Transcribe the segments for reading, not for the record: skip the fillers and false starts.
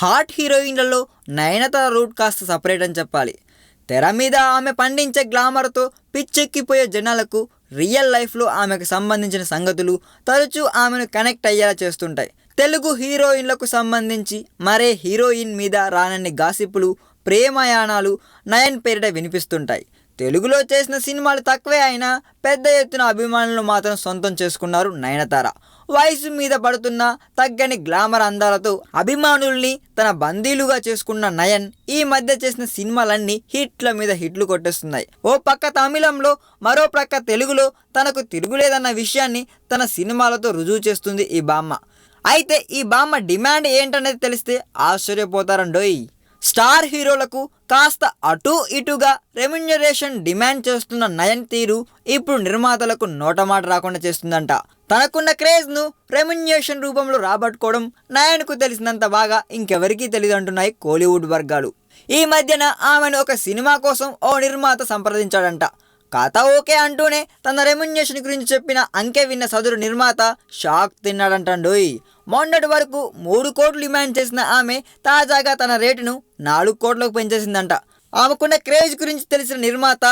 Hot హీరోయిన్లలో Nayanthara route కాస్త separate అని చెప్పాలి. తెర మీద ఆమె పండించే గ్లామర్తో పిచ్చెక్కిపోయే జనాలకు రియల్ లైఫ్లో ఆమెకు సంబంధించిన సంగతులు తరచూ ఆమెను కనెక్ట్ అయ్యేలా చేస్తుంటాయి. తెలుగు హీరోయిన్లకు సంబంధించి మరే హీరోయిన్ మీద రానన్ని గాసిప్పులు, ప్రేమయానాలు నయన్ పేరిట వినిపిస్తుంటాయి. తెలుగులో చేసిన సినిమాలు తక్కువే అయినా పెద్ద ఎత్తున అభిమానులు మాత్రం సొంతం చేసుకున్నారు నయనతార. వయసు మీద పడుతున్న తగ్గని గ్లామర్ అందాలతో అభిమానుల్ని తన బందీలుగా చేసుకున్న నయన్ ఈ మధ్య చేసిన సినిమాలన్నీ హిట్ల మీద హిట్లు కొట్టేస్తున్నాయి. ఓ పక్క తమిళంలో, మరో పక్క తెలుగులో తనకు తిరుగులేదన్న విషయాన్ని తన సినిమాలతో రుజువు చేస్తుంది ఈ బామ్మ. అయితే ఈ బామ్మ డిమాండ్ ఏంటనేది తెలిస్తే ఆశ్చర్యపోతారండోయ్. స్టార్ హీరోలకు కాస్త అటూ ఇటుగా రెమ్యునరేషన్ డిమాండ్ చేస్తున్న నయన్ తీరు ఇప్పుడు నిర్మాతలకు నోటమాట రాకుండా చేస్తుందంట. తనకున్న క్రేజ్ను రెమ్యునరేషన్ రూపంలో రాబట్టుకోవడం నయన్కు తెలిసినంత బాగా ఇంకెవరికీ తెలియదు అంటున్నాయి కోలీవుడ్ వర్గాలు. ఈ మధ్యన ఆమెను ఒక సినిమా కోసం ఓ నిర్మాత సంప్రదించాడంట. కథ ఓకే అంటూనే తన రెమ్యునరేషన్ గురించి చెప్పిన అంకె విన్న సదరు నిర్మాత షాక్ తిన్నాడంటండోయ్. మొన్నటి వరకు 3 కోట్లు డిమాండ్ చేసిన ఆమె తాజాగా తన రేటును 4 కోట్లకు పెంచేసిందంట. ఆమెకున్న క్రేజ్ గురించి తెలిసిన నిర్మాత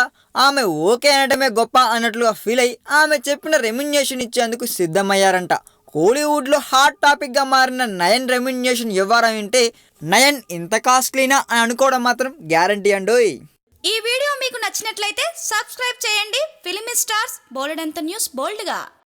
ఆమె ఓకే అనడమే గొప్ప అన్నట్లుగా ఫీల్ అయి ఆమె చెప్పిన రెమ్యునరేషన్ ఇచ్చేందుకు సిద్ధమయ్యారంట. కోలీవుడ్లో హాట్ టాపిక్గా మారిన నయన్ రెమ్యునరేషన్ ఇవ్వాలని అంటే నయన్ ఇంత కాస్ట్లీనా అని అనుకోవడం మాత్రం గ్యారంటీ అండోయ్. ఈ వీడియో మీకు నచ్చినట్లయితే సబ్స్క్రైబ్ చేయండి. ఫిలిమి స్టార్స్ బోలెడంత న్యూస్ బోల్డ్గా.